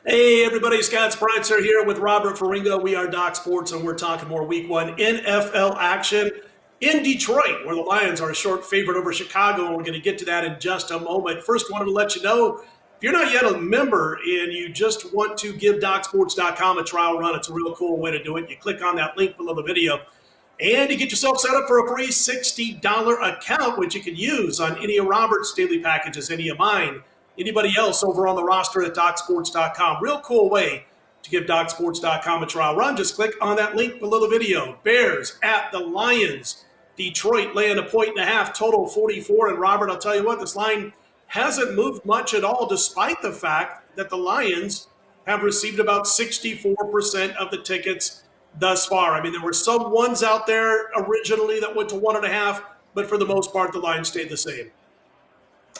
Hey, everybody, Scott Spreitzer here with Robert Ferringo. We are Doc Sports, and we're talking more Week 1 NFL action in Detroit, where the Lions are a short favorite over Chicago, and we're going to get to that in just a moment. First, wanted to let you know, if you're not yet a member and you just want to give DocSports.com a trial run, it's a real cool way to do it. You click on that link below the video, and you get yourself set up for a free $60 account, which you can use on any of Robert's daily packages, any of mine, anybody else over on the roster at DocSports.com. Real cool way to give DocSports.com a trial run. Just click on that link below the video. Bears at the Lions. Detroit laying 1.5, total 44. And Robert, I'll tell you what, this line hasn't moved much at all, despite the fact that the Lions have received about 64% of the tickets thus far. I mean, there were some ones out there originally that went to 1.5, but for the most part, the Lions stayed the same.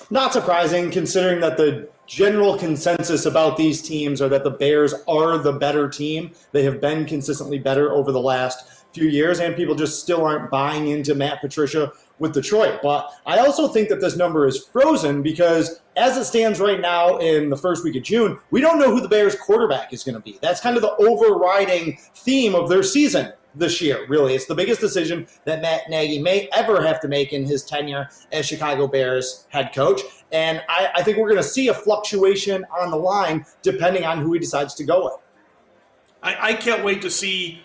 Not surprising, considering that the general consensus about these teams are that the Bears are the better team. They have been consistently better over the last few years, and people just still aren't buying into Matt Patricia with Detroit. But I also think that this number is frozen because as it stands right now in the first week of June, we don't know who the Bears quarterback is going to be. That's kind of the overriding theme of their season this year, really. It's the biggest decision that Matt Nagy may ever have to make in his tenure as Chicago Bears head coach. And I think we're going to see a fluctuation on the line depending on who he decides to go with. I can't wait to see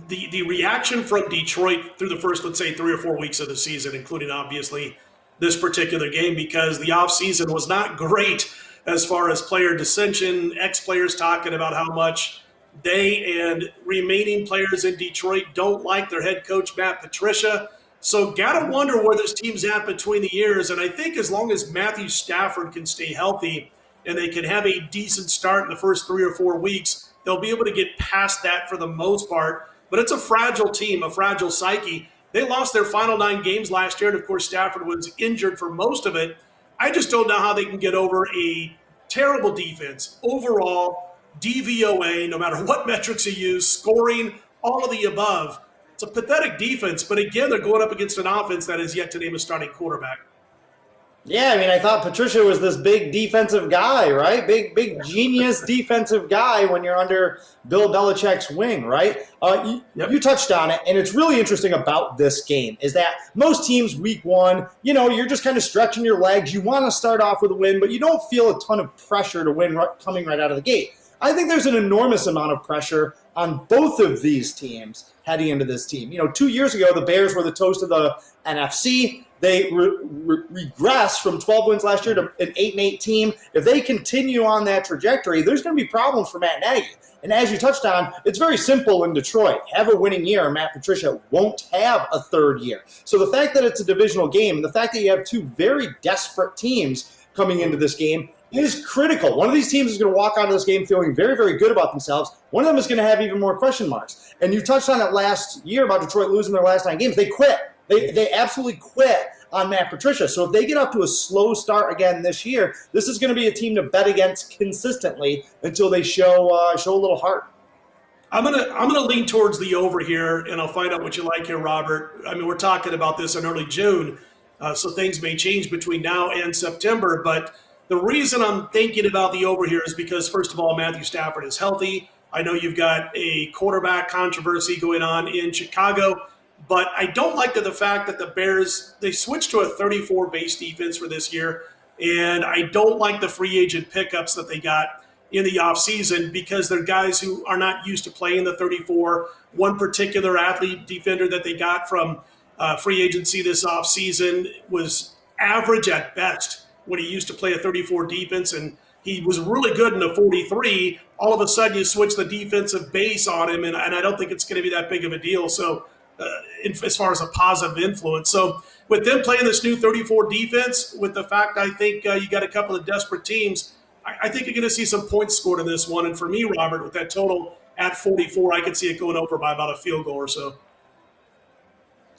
the reaction from Detroit through the first, let's say, 3 or 4 weeks of the season, including obviously this particular game, because the offseason was not great as far as player dissension, ex-players talking about how much they and remaining players in Detroit don't like their head coach, Matt Patricia. So got to wonder where this team's at between the years. And I think as long as Matthew Stafford can stay healthy and they can have a decent start in the first 3 or 4 weeks, they'll be able to get past that for the most part. But it's a fragile team, a fragile psyche. They lost their final 9 games last year, and of course Stafford was injured for most of it. I just don't know how they can get over a terrible defense overall. DVOA, no matter what metrics you use, scoring, all of the above. It's a pathetic defense, but again, they're going up against an offense that is yet to name a starting quarterback. Yeah, I mean, I thought Patricia was this big defensive guy, right? Big genius defensive guy when you're under Bill Belichick's wing, right? You touched on it, and it's really interesting about this game is that most teams week 1, you're just kind of stretching your legs. You want to start off with a win, but you don't feel a ton of pressure to win coming right out of the gate. I think there's an enormous amount of pressure on both of these teams heading into this team. 2 years ago, the Bears were the toast of the NFC. They regressed from 12 wins last year to an 8-8 team. If they continue on that trajectory, there's going to be problems for Matt Nagy. And as you touched on, it's very simple in Detroit. Have a winning year, and Matt Patricia won't have a third year. So the fact that it's a divisional game and the fact that you have 2 very desperate teams coming into this game is critical. One of these teams is going to walk out of this game feeling very, very good about themselves. One of them is going to have even more question marks. And you touched on it last year about Detroit losing their last 9 games. They quit. They absolutely quit on Matt Patricia. So if they get off to a slow start again this year, this is going to be a team to bet against consistently until they show a little heart. I'm gonna lean towards the over here, and I'll find out what you like here, Robert. I mean, we're talking about this in early June, so things may change between now and September, but the reason I'm thinking about the over here is because, first of all, Matthew Stafford is healthy. I know you've got a quarterback controversy going on in Chicago, but I don't like the fact that the Bears, they switched to a 34 base defense for this year, and I don't like the free agent pickups that they got in the offseason because they're guys who are not used to playing the 34. One particular athlete defender that they got from free agency this offseason was average at best when he used to play a 34 defense, and he was really good in a 43. All of a sudden, you switch the defensive base on him, and I don't think it's going to be that big of a deal. So as far as a positive influence. So with them playing this new 34 defense, with the fact I think you got a couple of desperate teams, I think you're going to see some points scored in this one. And for me, Robert, with that total at 44, I could see it going over by about a field goal or so.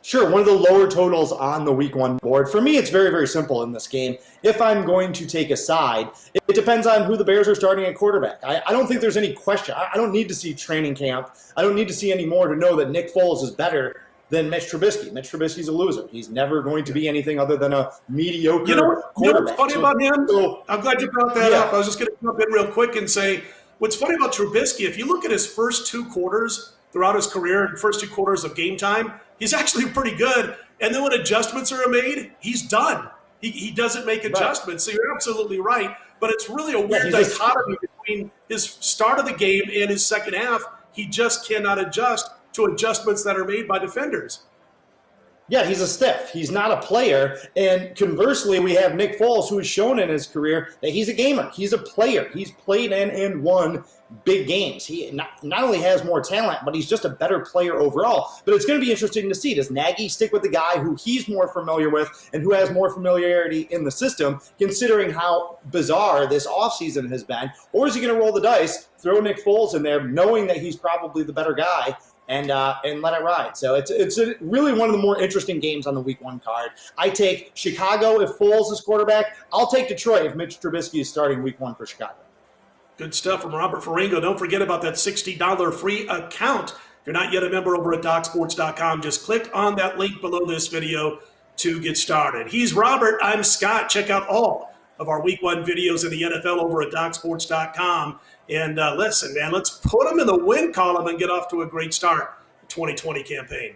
Sure, one of the lower totals on the week 1 board. For me, it's very, very simple in this game. If I'm going to take a side, it depends on who the Bears are starting at quarterback. I don't think there's any question. I don't need to see training camp. I don't need to see any more to know that Nick Foles is better than Mitch Trubisky. Mitch Trubisky's a loser. He's never going to be anything other than a mediocre quarterback. You know what's funny about him? I'm glad you brought that up. I was just going to jump in real quick and say, what's funny about Trubisky, if you look at his first 2 quarters throughout his career, and first 2 quarters of game time, he's actually pretty good. And then when adjustments are made, he's done. He doesn't make adjustments. So you're absolutely right. But it's really a weird dichotomy between his start of the game and his second half. He just cannot adjust to adjustments that are made by defenders. Yeah, he's a stiff. He's not a player. And conversely, we have Nick Foles, who has shown in his career that he's a gamer. He's a player. He's played and won big games. He not only has more talent, but he's just a better player overall. But it's going to be interesting to see. Does Nagy stick with the guy who he's more familiar with and who has more familiarity in the system, considering how bizarre this offseason has been? Or is he going to roll the dice, throw Nick Foles in there, knowing that he's probably the better guy, and let it ride? So it's really one of the more interesting games on the Week 1 card. I take Chicago if Foles is quarterback. I'll take Detroit if Mitch Trubisky is starting Week 1 for Chicago. Good stuff from Robert Ferringo. Don't forget about that $60 free account. If you're not yet a member over at DocSports.com, just click on that link below this video to get started. He's Robert. I'm Scott. Check out all of our Week 1 videos in the NFL over at DocSports.com. And listen, man, let's put them in the win column and get off to a great start, the 2020 campaign.